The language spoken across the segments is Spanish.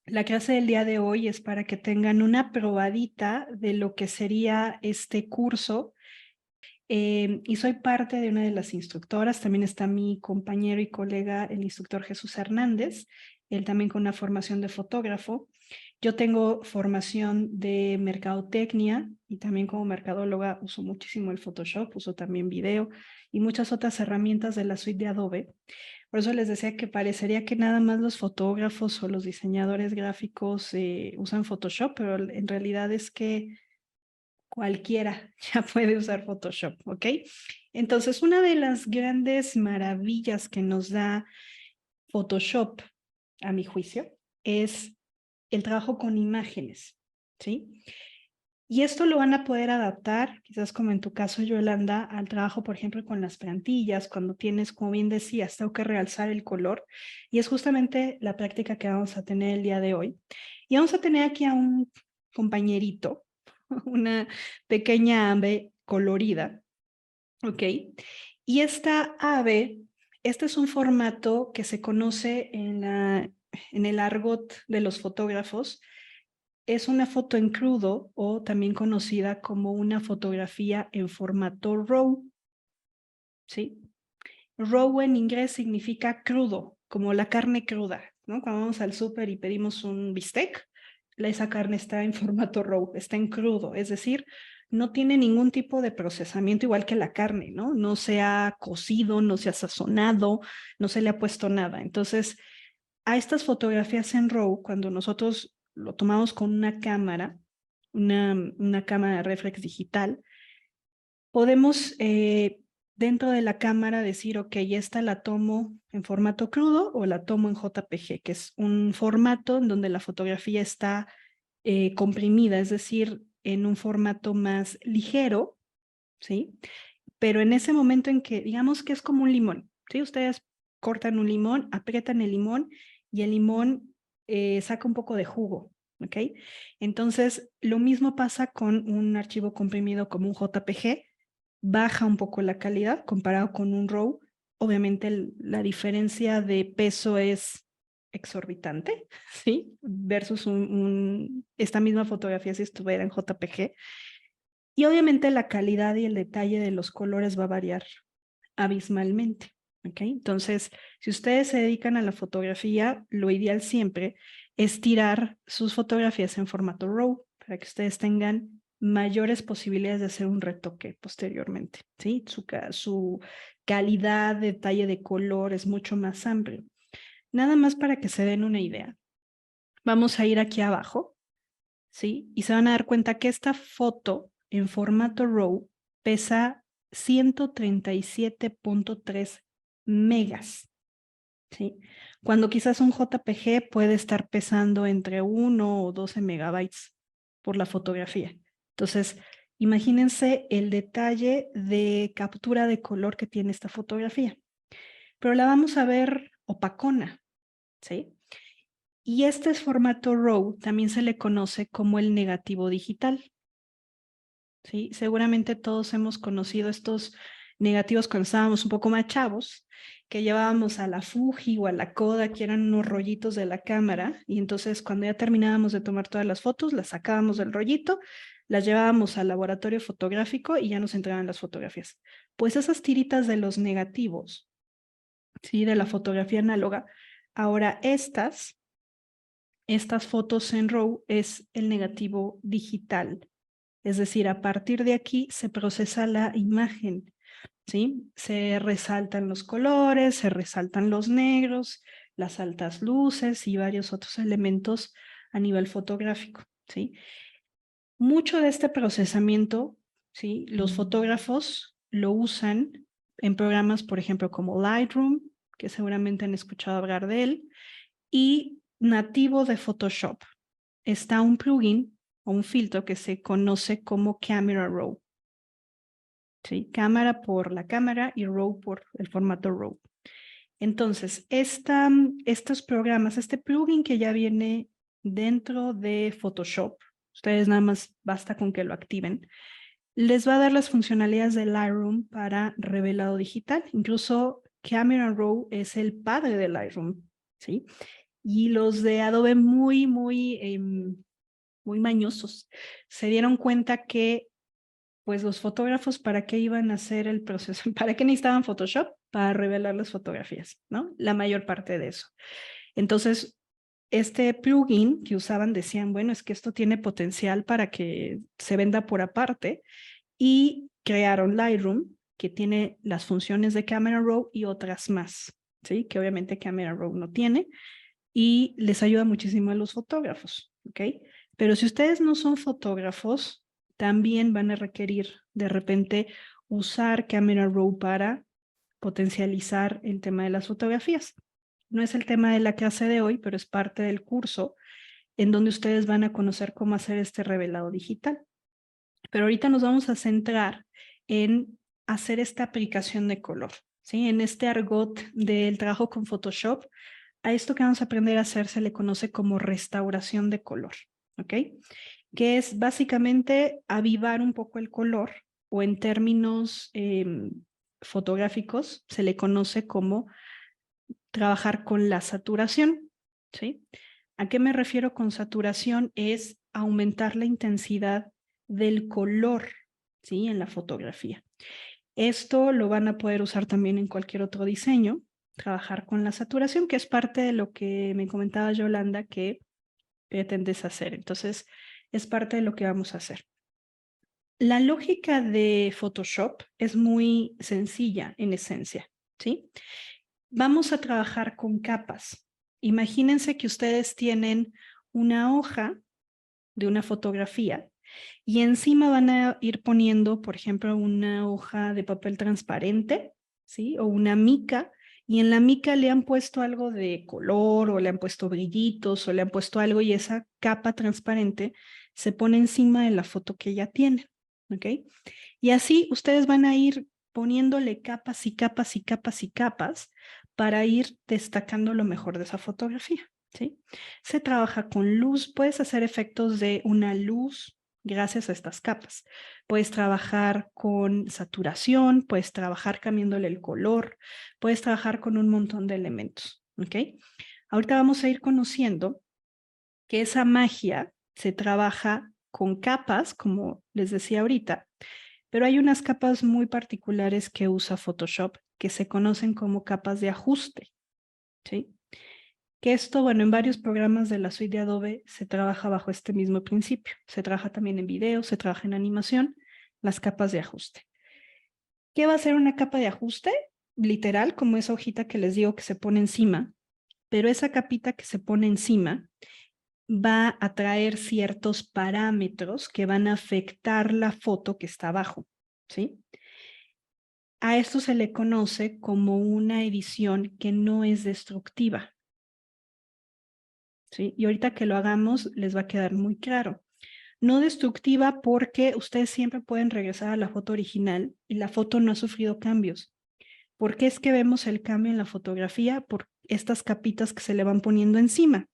La clase del día de hoy es para que tengan una probadita de lo que sería este curso. Y soy parte de una de las instructoras. También está mi compañero y colega, el instructor Jesús Hernández, él también con una formación de fotógrafo. Yo tengo formación de mercadotecnia y también como mercadóloga uso muchísimo el Photoshop, uso también video y muchas otras herramientas de la suite de Adobe. Por eso les decía que parecería que nada más los fotógrafos o los diseñadores gráficos usan Photoshop, pero en realidad es que cualquiera ya puede usar Photoshop, ¿ok? Entonces, una de las grandes maravillas que nos da Photoshop, a mi juicio, es el trabajo con imágenes, ¿sí? Y esto lo van a poder adaptar, quizás como en tu caso, Yolanda, al trabajo, por ejemplo, con las plantillas, cuando tienes, como bien decías, tengo que realzar el color. Y es justamente la práctica que vamos a tener el día de hoy. Y vamos a tener aquí a un compañerito, una pequeña ave colorida, ¿ok? Y esta ave, este es un formato que se conoce en el argot de los fotógrafos. Es una foto en crudo o también conocida como una fotografía en formato RAW, ¿sí? RAW en inglés significa crudo, como la carne cruda, ¿no? Cuando vamos al súper y pedimos un bistec, esa carne está en formato RAW, está en crudo, es decir, no tiene ningún tipo de procesamiento igual que la carne, ¿no? No se ha cocido, no se ha sazonado, no se le ha puesto nada. Entonces, a estas fotografías en RAW, cuando nosotros lo tomamos con una cámara, una cámara de reflex digital, podemos dentro de la cámara decir, ok, esta la tomo en formato crudo o la tomo en JPG, que es un formato en donde la fotografía está comprimida, es decir, en un formato más ligero, ¿sí? Pero en ese momento en que, digamos que es como un limón, ¿sí? Ustedes cortan un limón, aprietan el limón y el limón saca un poco de jugo, ¿ok? Entonces, lo mismo pasa con un archivo comprimido como un JPG, baja un poco la calidad comparado con un RAW. Obviamente la diferencia de peso es exorbitante, ¿sí? Versus esta misma fotografía si estuviera en JPG. Y obviamente la calidad y el detalle de los colores va a variar abismalmente. ¿Ok? Entonces, si ustedes se dedican a la fotografía, lo ideal siempre es tirar sus fotografías en formato RAW para que ustedes tengan mayores posibilidades de hacer un retoque posteriormente. ¿Sí? Su calidad, detalle de color es mucho más amplio. Nada más para que se den una idea. Vamos a ir aquí abajo, ¿sí? Y se van a dar cuenta que esta foto en formato RAW pesa 137.3 megas, ¿sí? Cuando quizás un JPG puede estar pesando entre 1 o 12 megabytes por la fotografía. Entonces, imagínense el detalle de captura de color que tiene esta fotografía. Pero la vamos a ver opacona, ¿sí? Y este formato RAW también se le conoce como el negativo digital. ¿Sí? Seguramente todos hemos conocido estos negativos cuando estábamos un poco más chavos, que llevábamos a la Fuji o a la Kodak, que eran unos rollitos de la cámara, y entonces cuando ya terminábamos de tomar todas las fotos, las sacábamos del rollito, las llevábamos al laboratorio fotográfico y ya nos entregaban las fotografías. Pues esas tiritas de los negativos, ¿sí? De la fotografía análoga, ahora estas fotos en RAW es el negativo digital. Es decir, a partir de aquí se procesa la imagen, ¿sí? Se resaltan los colores, se resaltan los negros, las altas luces y varios otros elementos a nivel fotográfico, ¿sí? Mucho de este procesamiento, ¿sí? Los fotógrafos lo usan en programas, por ejemplo, como Lightroom, que seguramente han escuchado hablar de él, y nativo de Photoshop. Está un plugin o un filtro que se conoce como Camera Raw. ¿Sí? Cámara por la cámara y RAW por el formato RAW. Entonces, estos programas, este plugin que ya viene dentro de Photoshop, ustedes nada más basta con que lo activen, les va a dar las funcionalidades de Lightroom para revelado digital. Incluso Camera Raw es el padre de Lightroom, ¿sí? Y los de Adobe muy mañosos se dieron cuenta que pues los fotógrafos, ¿para qué iban a hacer el proceso? ¿Para qué necesitaban Photoshop? Para revelar las fotografías, ¿no? La mayor parte de eso. Entonces, este plugin que usaban decían, bueno, es que esto tiene potencial para que se venda por aparte y crearon Lightroom, que tiene las funciones de Camera Raw y otras más, ¿sí? Que obviamente Camera Raw no tiene y les ayuda muchísimo a los fotógrafos, ¿ok? Pero si ustedes no son fotógrafos, también van a requerir de repente usar Camera Raw para potencializar el tema de las fotografías. No es el tema de la clase de hoy, pero es parte del curso en donde ustedes van a conocer cómo hacer este revelado digital. Pero ahorita nos vamos a centrar en hacer esta aplicación de color, ¿sí? En este argot del trabajo con Photoshop, a esto que vamos a aprender a hacer se le conoce como restauración de color, ¿ok? Que es básicamente avivar un poco el color o en términos fotográficos se le conoce como trabajar con la saturación, ¿sí? ¿A qué me refiero con saturación? Es aumentar la intensidad del color, ¿sí? En la fotografía. Esto lo van a poder usar también en cualquier otro diseño, trabajar con la saturación, que es parte de lo que me comentaba Yolanda que pretendes hacer. Entonces, es parte de lo que vamos a hacer. La lógica de Photoshop es muy sencilla en esencia, ¿sí? Vamos a trabajar con capas. Imagínense que ustedes tienen una hoja de una fotografía y encima van a ir poniendo, por ejemplo, una hoja de papel transparente, ¿sí? O una mica, y en la mica le han puesto algo de color o le han puesto brillitos o le han puesto algo y esa capa transparente se pone encima de la foto que ya tienen, ¿ok? Y así ustedes van a ir poniéndole capas y capas y capas y capas para ir destacando lo mejor de esa fotografía, ¿sí? Se trabaja con luz, puedes hacer efectos de una luz gracias a estas capas. Puedes trabajar con saturación, puedes trabajar cambiándole el color, puedes trabajar con un montón de elementos, ¿ok? Ahorita vamos a ir conociendo que esa magia se trabaja con capas, como les decía ahorita, pero hay unas capas muy particulares que usa Photoshop que se conocen como capas de ajuste, ¿sí? Que esto, bueno, en varios programas de la suite de Adobe se trabaja bajo este mismo principio. Se trabaja también en video, se trabaja en animación, las capas de ajuste. ¿Qué va a ser una capa de ajuste? Literal, como esa hojita que les digo que se pone encima, pero esa capita que se pone encima va a traer ciertos parámetros que van a afectar la foto que está abajo, ¿sí? A esto se le conoce como una edición que no es destructiva, ¿sí? Y ahorita que lo hagamos les va a quedar muy claro. No destructiva porque ustedes siempre pueden regresar a la foto original y la foto no ha sufrido cambios. ¿Por qué es que vemos el cambio en la fotografía? Por estas capitas que se le van poniendo encima.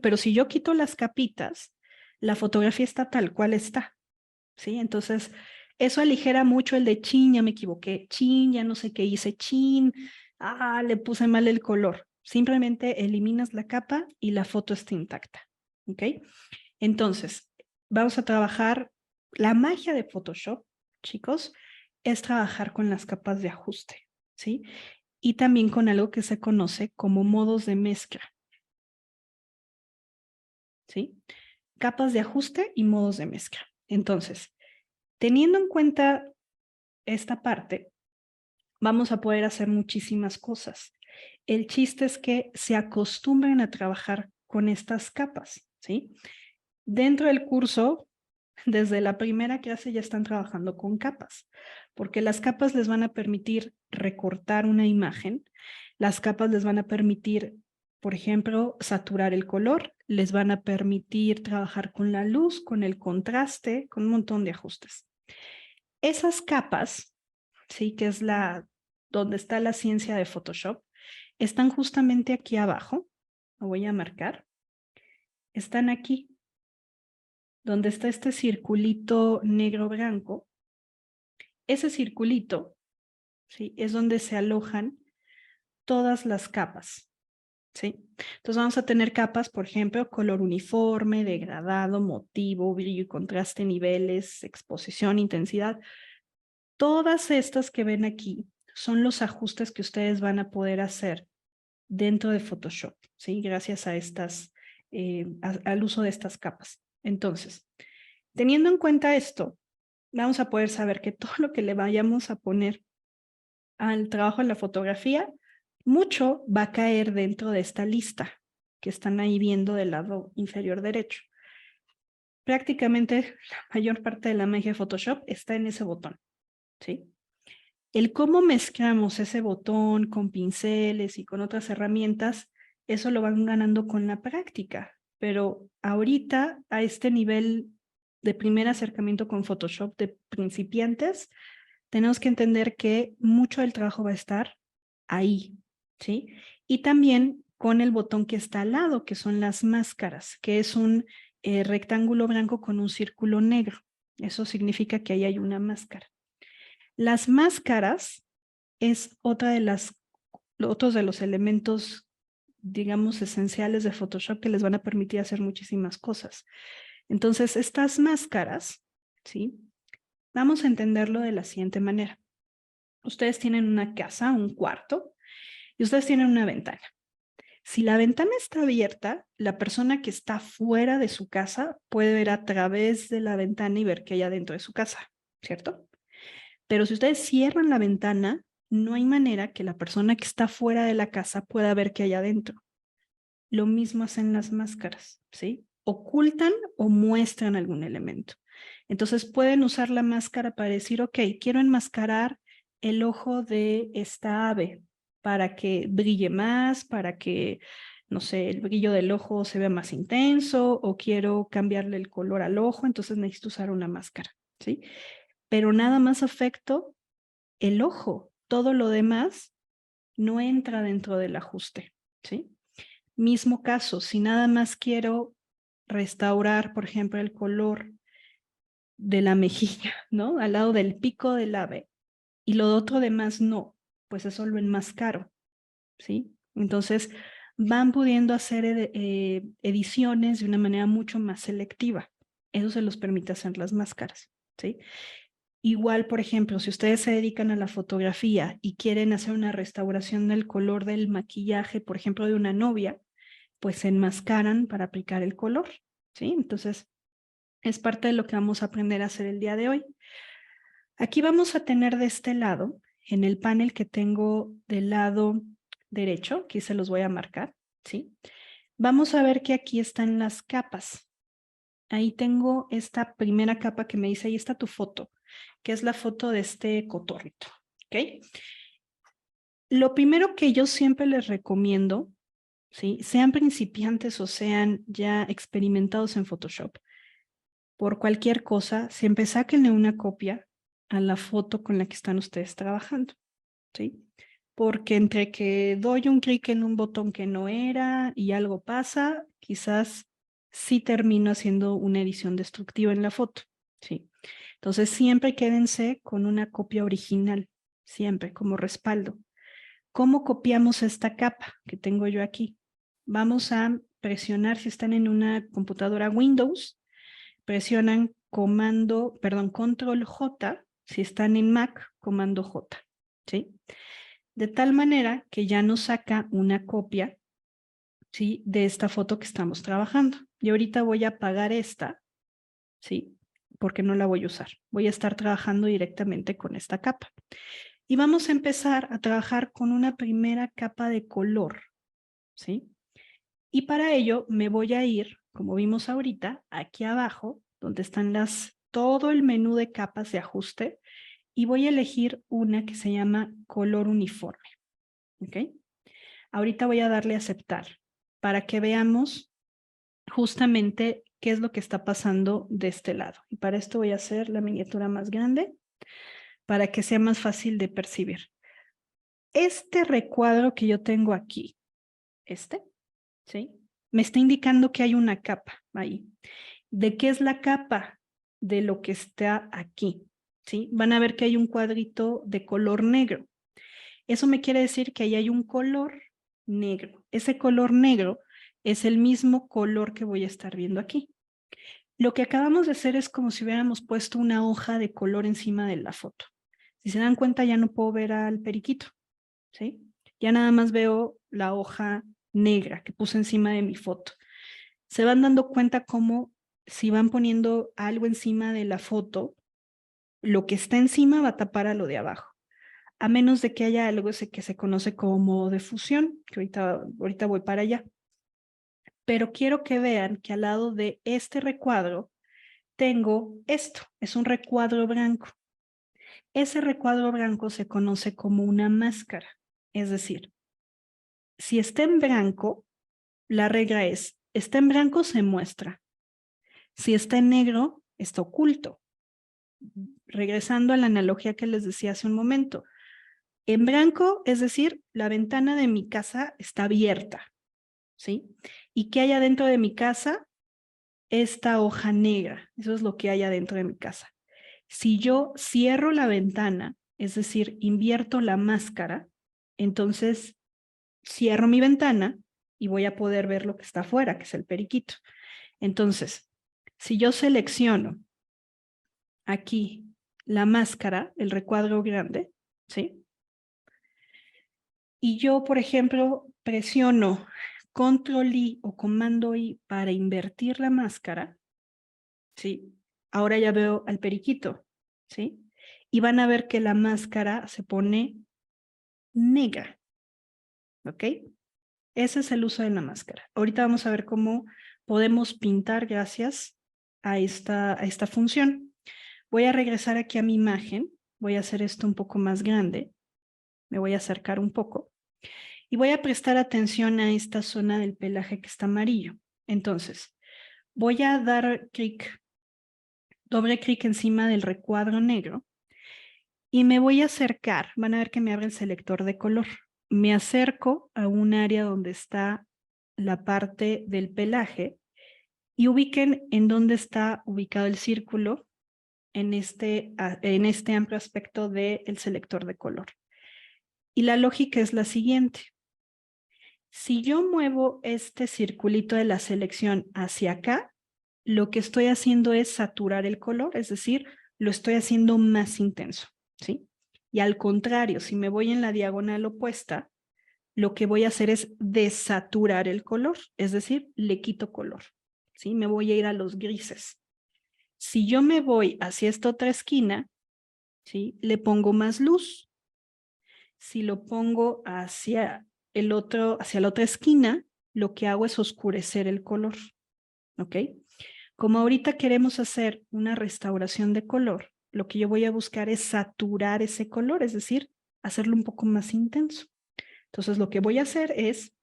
Pero si yo quito las capitas, la fotografía está tal cual está, ¿sí? Entonces, eso aligera mucho el de chin, ya me equivoqué, chin, ya no sé qué hice, chin, le puse mal el color. Simplemente eliminas la capa y la foto está intacta, ¿ok? Entonces, vamos a trabajar, la magia de Photoshop, chicos, es trabajar con las capas de ajuste, ¿sí? Y también con algo que se conoce como modos de mezcla, ¿sí? Capas de ajuste y modos de mezcla. Entonces, teniendo en cuenta esta parte, vamos a poder hacer muchísimas cosas. El chiste es que se acostumbren a trabajar con estas capas, ¿sí? Dentro del curso, desde la primera clase ya están trabajando con capas, porque las capas les van a permitir recortar una imagen, las capas les van a permitir, por ejemplo, saturar el color, les van a permitir trabajar con la luz, con el contraste, con un montón de ajustes. Esas capas, sí, que es donde está la ciencia de Photoshop, están justamente aquí abajo, lo voy a marcar, están aquí, donde está este circulito negro-blanco. Ese circulito, ¿sí? Es donde se alojan todas las capas, ¿sí? Entonces vamos a tener capas, por ejemplo, color uniforme, degradado, motivo, brillo y contraste, niveles, exposición, intensidad. Todas estas que ven aquí son los ajustes que ustedes van a poder hacer dentro de Photoshop, ¿sí? Gracias a estas, al uso de estas capas. Entonces, teniendo en cuenta esto, vamos a poder saber que todo lo que le vayamos a poner al trabajo en la fotografía, mucho va a caer dentro de esta lista que están ahí viendo del lado inferior derecho. Prácticamente la mayor parte de la magia de Photoshop está en ese botón, ¿sí? El cómo mezclamos ese botón con pinceles y con otras herramientas, eso lo van ganando con la práctica. Pero ahorita, a este nivel de primer acercamiento con Photoshop de principiantes, tenemos que entender que mucho del trabajo va a estar ahí, ¿sí? Y también con el botón que está al lado, que son las máscaras, que es un rectángulo blanco con un círculo negro. Eso significa que ahí hay una máscara. Las máscaras es otros de los elementos, digamos, esenciales de Photoshop que les van a permitir hacer muchísimas cosas. Entonces, estas máscaras, ¿sí? Vamos a entenderlo de la siguiente manera. Ustedes tienen una casa, un cuarto, y ustedes tienen una ventana. Si la ventana está abierta, la persona que está fuera de su casa puede ver a través de la ventana y ver qué hay adentro de su casa, ¿cierto? Pero si ustedes cierran la ventana, no hay manera que la persona que está fuera de la casa pueda ver qué hay adentro. Lo mismo hacen las máscaras, ¿sí? Ocultan o muestran algún elemento. Entonces pueden usar la máscara para decir, ok, quiero enmascarar el ojo de esta ave para que brille más, para que, no sé, el brillo del ojo se vea más intenso, o quiero cambiarle el color al ojo, entonces necesito usar una máscara, ¿sí? Pero nada más afecto el ojo. Todo lo demás no entra dentro del ajuste, ¿sí? Mismo caso, si nada más quiero restaurar, por ejemplo, el color de la mejilla, ¿no? Al lado del pico del ave, y lo otro demás no, pues eso lo enmascaro, ¿sí? Entonces, van pudiendo hacer ediciones de una manera mucho más selectiva. Eso se los permite hacer las máscaras, ¿sí? Igual, por ejemplo, si ustedes se dedican a la fotografía y quieren hacer una restauración del color del maquillaje, por ejemplo, de una novia, pues se enmascaran para aplicar el color, ¿sí? Entonces, es parte de lo que vamos a aprender a hacer el día de hoy. Aquí vamos a tener de este lado, en el panel que tengo del lado derecho, aquí se los voy a marcar, ¿sí? Vamos a ver que aquí están las capas. Ahí tengo esta primera capa que me dice, ahí está tu foto, que es la foto de este cotorrito, ¿ok? Lo primero que yo siempre les recomiendo, ¿sí? Sean principiantes o sean ya experimentados en Photoshop, por cualquier cosa, siempre sáquenle una copia a la foto con la que están ustedes trabajando, ¿sí? Porque entre que doy un clic en un botón que no era y algo pasa, quizás sí termino haciendo una edición destructiva en la foto, ¿sí? Entonces siempre quédense con una copia original, siempre como respaldo. ¿Cómo copiamos esta capa que tengo yo aquí? Vamos a presionar, si están en una computadora Windows, presionan control J, si están en Mac, comando J, ¿sí? De tal manera que ya nos saca una copia, ¿sí? De esta foto que estamos trabajando. Y ahorita voy a apagar esta, ¿sí? Porque no la voy a usar. Voy a estar trabajando directamente con esta capa. Y vamos a empezar a trabajar con una primera capa de color, ¿sí? Y para ello me voy a ir, como vimos ahorita, aquí abajo, donde están todo el menú de capas de ajuste, y voy a elegir una que se llama color uniforme, ¿ok? Ahorita voy a darle a aceptar para que veamos justamente qué es lo que está pasando de este lado. Y para esto voy a hacer la miniatura más grande para que sea más fácil de percibir. Este recuadro que yo tengo aquí, ¿sí? Me está indicando que hay una capa ahí. ¿De qué es la capa? De lo que está aquí, ¿sí? Van a ver que hay un cuadrito de color negro. Eso me quiere decir que ahí hay un color negro. Ese color negro es el mismo color que voy a estar viendo aquí. Lo que acabamos de hacer es como si hubiéramos puesto una hoja de color encima de la foto. Si se dan cuenta, ya no puedo ver al periquito, ¿sí? Ya nada más veo la hoja negra que puse encima de mi foto. Se van dando cuenta cómo si van poniendo algo encima de la foto, lo que está encima va a tapar a lo de abajo, a menos de que haya algo que se conoce como modo de fusión, que ahorita voy para allá. Pero quiero que vean que al lado de este recuadro tengo esto, es un recuadro blanco. Ese recuadro blanco se conoce como una máscara, es decir, si está en blanco, la regla es, está en blanco se muestra, si está en negro, está oculto. Regresando a la analogía que les decía hace un momento, en blanco, es decir, la ventana de mi casa está abierta, ¿sí? ¿Y qué hay adentro de mi casa? Esta hoja negra, eso es lo que hay adentro de mi casa. Si yo cierro la ventana, es decir, invierto la máscara, entonces cierro mi ventana y voy a poder ver lo que está afuera, que es el periquito. Entonces, si yo selecciono aquí la máscara, el recuadro grande, ¿sí? Y yo, por ejemplo, presiono Control-I o Comando-I para invertir la máscara, ¿sí? Ahora ya veo al periquito, ¿sí? Y van a ver que la máscara se pone negra, ¿ok? Ese es el uso de la máscara. Ahorita vamos a ver cómo podemos pintar gracias a esta función. Voy a regresar aquí a mi imagen. Voy a hacer esto un poco más grande. Me voy a acercar un poco. Y voy a prestar atención a esta zona del pelaje que está amarillo. Entonces, voy a dar clic, doble clic encima del recuadro negro y me voy a acercar. Van a ver que me abre el selector de color. Me acerco a un área donde está la parte del pelaje y ubiquen en dónde está ubicado el círculo en este amplio aspecto del selector de color. Y la lógica es la siguiente. Si yo muevo este circulito de la selección hacia acá, lo que estoy haciendo es saturar el color, es decir, lo estoy haciendo más intenso, ¿sí? Y al contrario, si me voy en la diagonal opuesta, lo que voy a hacer es desaturar el color, es decir, le quito color, ¿sí? Me voy a ir a los grises. Si yo me voy hacia esta otra esquina, ¿sí? Le pongo más luz. Si lo pongo hacia hacia la otra esquina, lo que hago es oscurecer el color, ¿ok? Como ahorita queremos hacer una restauración de color, lo que yo voy a buscar es saturar ese color, es decir, hacerlo un poco más intenso. Entonces, lo que voy a hacer es,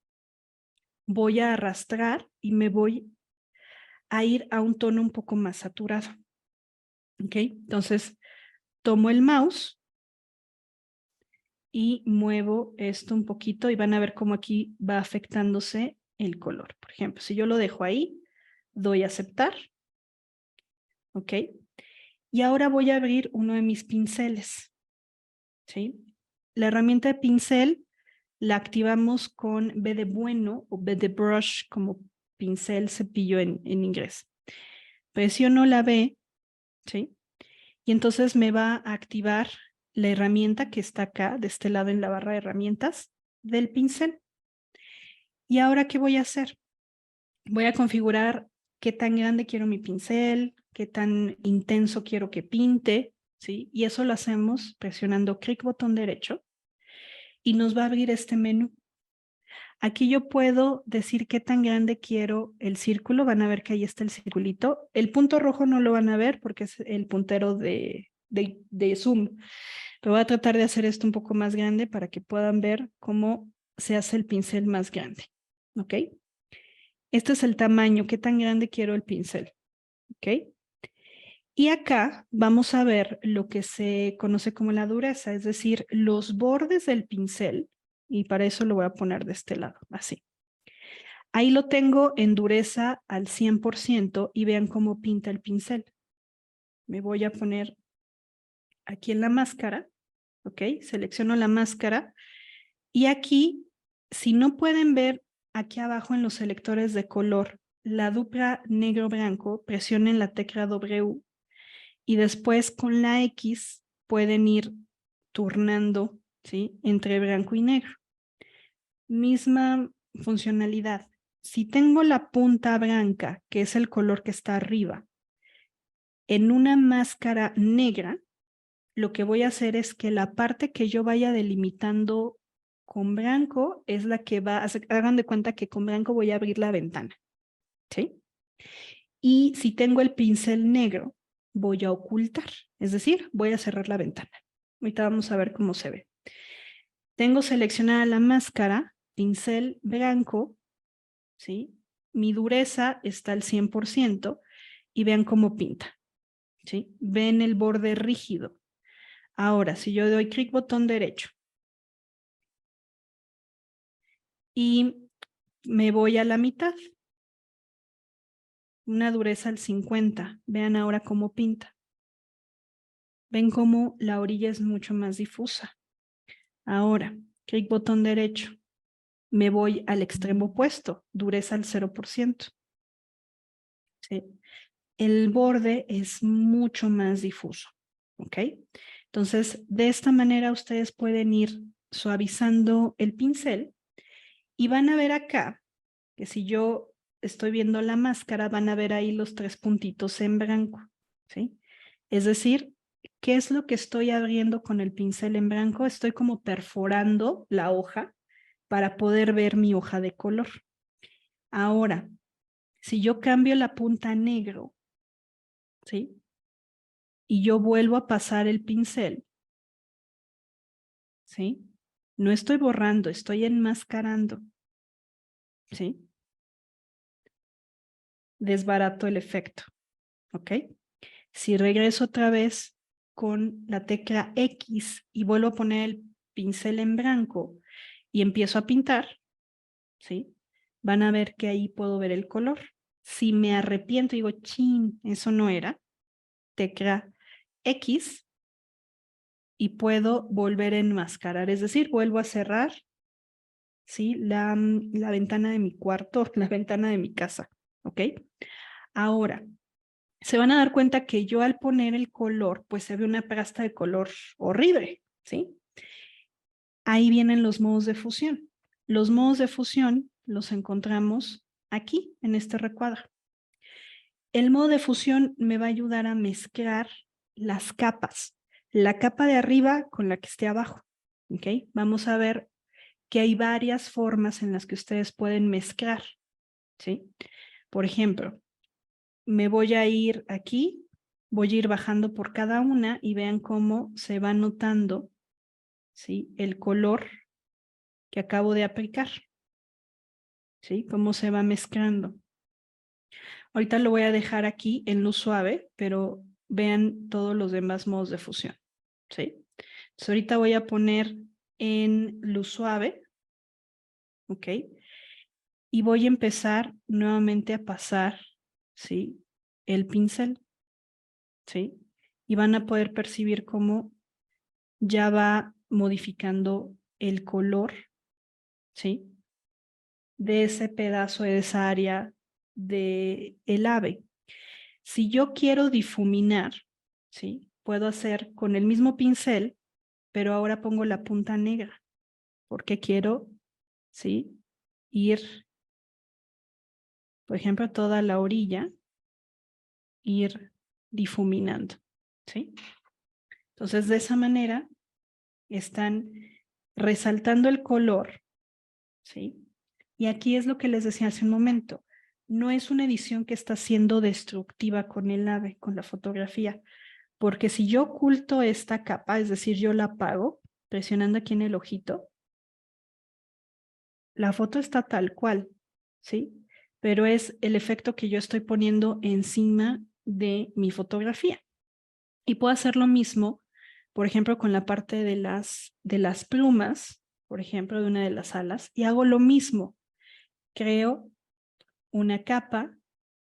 voy a arrastrar y me voy a ir a un tono un poco más saturado, ¿ok? Entonces, tomo el mouse y muevo esto un poquito y van a ver cómo aquí va afectándose el color. Por ejemplo, si yo lo dejo ahí, doy a aceptar, ¿ok? Y ahora voy a abrir uno de mis pinceles, ¿sí? La herramienta de pincel la activamos con B de bueno o B de brush como pincel, cepillo en inglés. Presiono la B, ¿sí? Y entonces me va a activar la herramienta que está acá, de este lado en la barra de herramientas del pincel. ¿Y ahora qué voy a hacer? Voy a configurar qué tan grande quiero mi pincel, qué tan intenso quiero que pinte, ¿sí? Y eso lo hacemos presionando clic botón derecho y nos va a abrir este menú. Aquí yo puedo decir qué tan grande quiero el círculo. Van a ver que ahí está el circulito. El punto rojo no lo van a ver porque es el puntero de zoom. Pero voy a tratar de hacer esto un poco más grande para que puedan ver cómo se hace el pincel más grande. ¿Ok? Este es el tamaño, qué tan grande quiero el pincel. ¿Ok? Y acá vamos a ver lo que se conoce como la dureza, es decir, los bordes del pincel. Y para eso lo voy a poner de este lado, así. Ahí lo tengo en dureza al 100% y vean cómo pinta el pincel. Me voy a poner aquí en la máscara, ¿ok? Selecciono la máscara y aquí Si no pueden ver aquí abajo en los selectores de color la dupla negro-blanco, presionen la tecla W y después con la X pueden ir turnando, ¿sí?, entre blanco y negro. Misma funcionalidad. Si tengo la punta blanca, que es el color que está arriba, en una máscara negra, lo que voy a hacer es que la parte que yo vaya delimitando con blanco es la que va, hagan de cuenta que con blanco voy a abrir la ventana, ¿sí? Y si tengo el pincel negro, voy a ocultar, es decir, voy a cerrar la ventana. Ahorita vamos a ver cómo se ve. Tengo seleccionada la máscara, pincel blanco, ¿sí? Mi dureza está al 100% y vean cómo pinta, ¿sí? Ven el borde rígido. Ahora, si yo doy clic botón derecho y me voy a la mitad, una dureza al 50, vean ahora cómo pinta. Ven cómo la orilla es mucho más difusa. Ahora, clic botón derecho, me voy al extremo opuesto, dureza al 0%. ¿Sí? El borde es mucho más difuso, ¿ok? Entonces, de esta manera ustedes pueden ir suavizando el pincel y van a ver acá que si yo estoy viendo la máscara, van a ver ahí los 3 puntitos en blanco, ¿sí? Es decir, ¿qué es lo que estoy abriendo con el pincel en blanco? Estoy como perforando la hoja para poder ver mi hoja de color. Ahora, si yo cambio la punta a negro, ¿sí?, y yo vuelvo a pasar el pincel, ¿sí?, no estoy borrando, estoy enmascarando, ¿sí? Desbarato el efecto, ¿ok? Si regreso otra vez con la tecla X y vuelvo a poner el pincel en blanco y empiezo a pintar, ¿sí?, van a ver que ahí puedo ver el color. Si me arrepiento y digo, chin, eso no era, tecla X y puedo volver a enmascarar, es decir, vuelvo a cerrar, ¿sí?, la ventana de mi cuarto, la ventana de mi casa, ¿ok? Ahora, se van a dar cuenta que yo al poner el color, pues se ve una pasta de color horrible, ¿sí? Ahí vienen los modos de fusión. Los modos de fusión los encontramos aquí, en este recuadro. El modo de fusión me va a ayudar a mezclar las capas, la capa de arriba con la que esté abajo, ¿ok? Vamos a ver que hay varias formas en las que ustedes pueden mezclar, ¿sí? Por ejemplo, me voy a ir aquí, voy a ir bajando por cada una y vean cómo se va notando, ¿sí?, el color que acabo de aplicar, ¿sí? Cómo se va mezclando. Ahorita lo voy a dejar aquí en luz suave, pero vean todos los demás modos de fusión, ¿sí? Entonces ahorita voy a poner en luz suave, ¿ok? Y voy a empezar nuevamente a pasar, ¿sí?, el pincel, ¿sí? Y van a poder percibir cómo ya va modificando el color, ¿sí?, de ese pedazo, de esa área del ave. Si yo quiero difuminar, ¿sí?, puedo hacer con el mismo pincel, pero ahora pongo la punta negra, porque quiero, ¿sí?, ir, por ejemplo, toda la orilla, ir difuminando, ¿sí? Entonces, de esa manera, están resaltando el color, ¿sí? Y aquí es lo que les decía hace un momento. No es una edición que está siendo destructiva con el ave, con la fotografía, porque si yo oculto esta capa, es decir, yo la apago, presionando aquí en el ojito, la foto está tal cual, ¿sí? Pero es el efecto que yo estoy poniendo encima de mi fotografía. Y puedo hacer lo mismo, por ejemplo, con la parte de las plumas, por ejemplo, de una de las alas, y hago lo mismo. Creo una capa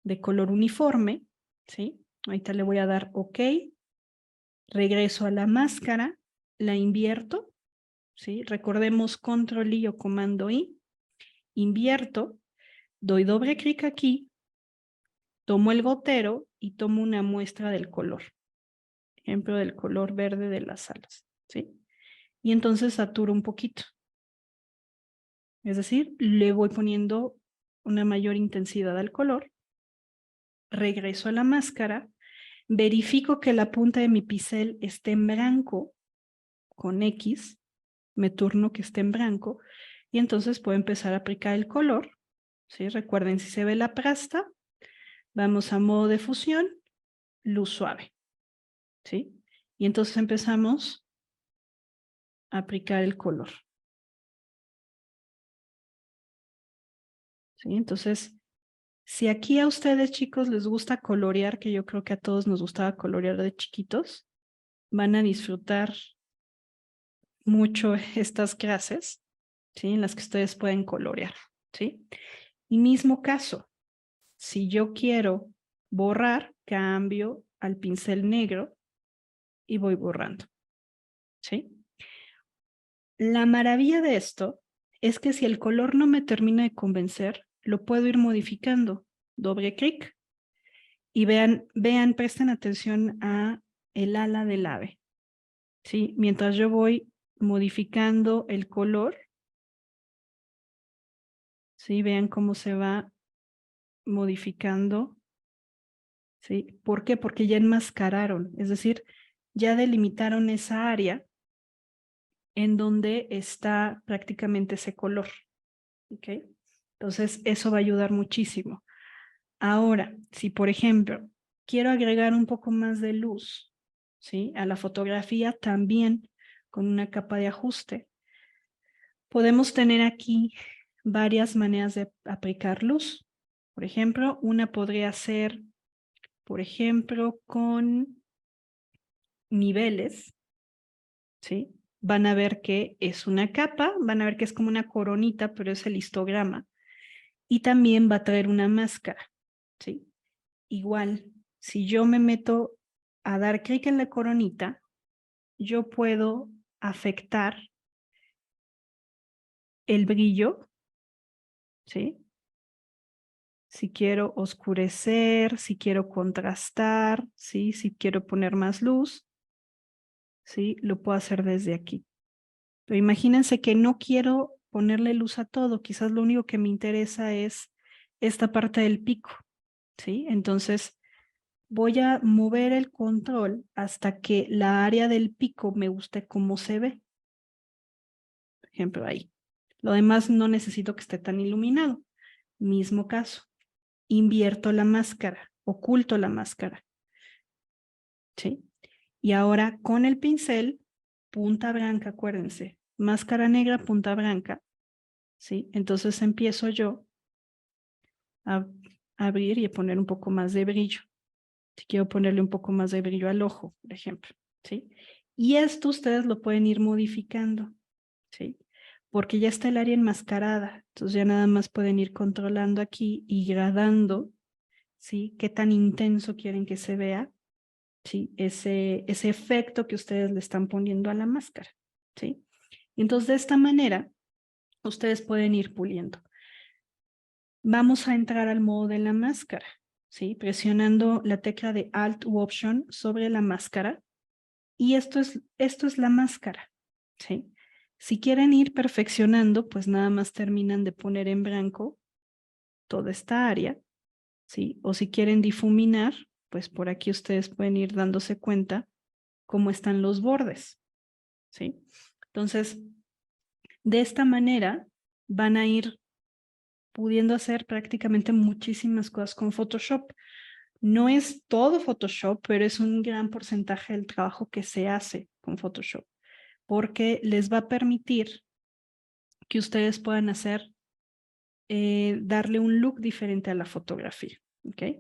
de color uniforme, ¿sí? Ahorita le voy a dar OK. Regreso a la máscara, la invierto, ¿sí? Recordemos Control I o Comando I invierto, doy doble clic aquí, tomo el gotero y tomo una muestra del color. Ejemplo del color verde de las alas, ¿sí? Y entonces saturo un poquito. Es decir, le voy poniendo una mayor intensidad al color. Regreso a la máscara, verifico que la punta de mi pincel esté en blanco, con X, me turno que esté en blanco, y entonces puedo empezar a aplicar el color, ¿sí? Recuerden, si se ve la prasta, vamos a modo de fusión, luz suave, ¿sí? Y entonces empezamos a aplicar el color. ¿Sí? Entonces, si aquí a ustedes, chicos, les gusta colorear, que yo creo que a todos nos gustaba colorear de chiquitos, van a disfrutar mucho estas clases, ¿sí? En las que ustedes pueden colorear, ¿sí? Y mismo caso, si yo quiero borrar, cambio al pincel negro y voy borrando, ¿sí? La maravilla de esto es que si el color no me termina de convencer, lo puedo ir modificando. Doble clic y vean, presten atención a el ala del ave, ¿sí? Mientras yo voy modificando el color, ¿sí? Vean cómo se va modificando, ¿sí? ¿Por qué? Porque ya enmascararon, es decir, ya delimitaron esa área en donde está prácticamente ese color, ¿ok? Entonces, eso va a ayudar muchísimo. Ahora, si por ejemplo, quiero agregar un poco más de luz, ¿sí? A la fotografía también con una capa de ajuste, podemos tener aquí varias maneras de aplicar luz. Por ejemplo, una podría ser, por ejemplo, con niveles, ¿sí? Van a ver que es una capa, van a ver que es como una coronita, pero es el histograma. Y también va a traer una máscara, ¿sí? Igual, si yo me meto a dar clic en la coronita, yo puedo afectar el brillo, ¿sí? Si quiero oscurecer, si quiero contrastar, ¿sí? Si quiero poner más luz, ¿sí? Lo puedo hacer desde aquí. Pero imagínense que no quiero ponerle luz a todo, quizás lo único que me interesa es esta parte del pico, ¿sí? Entonces voy a mover el control hasta que la área del pico me guste cómo se ve. Por ejemplo, ahí. Lo demás no necesito que esté tan iluminado. Mismo caso. Invierto la máscara, oculto la máscara, ¿sí? Y ahora con el pincel, punta blanca, acuérdense, máscara negra, punta blanca, ¿sí? Entonces empiezo yo a abrir y a poner un poco más de brillo. Si quiero ponerle un poco más de brillo al ojo, por ejemplo, ¿sí? Y esto ustedes lo pueden ir modificando, ¿sí? Porque ya está el área enmascarada, entonces ya nada más pueden ir controlando aquí y gradando, ¿sí? Qué tan intenso quieren que se vea, ¿sí? Ese efecto que ustedes le están poniendo a la máscara, ¿sí? Entonces, de esta manera, ustedes pueden ir puliendo. Vamos a entrar al modo de la máscara, ¿sí? Presionando la tecla de Alt u Option sobre la máscara. Y esto es la máscara, ¿sí? Si quieren ir perfeccionando, pues nada más terminan de poner en blanco toda esta área, ¿sí? O si quieren difuminar, pues por aquí ustedes pueden ir dándose cuenta cómo están los bordes, ¿sí? Entonces, de esta manera van a ir pudiendo hacer prácticamente muchísimas cosas con Photoshop. No es todo Photoshop, pero es un gran porcentaje del trabajo que se hace con Photoshop, porque les va a permitir que ustedes puedan hacer, darle un look diferente a la fotografía, ¿ok?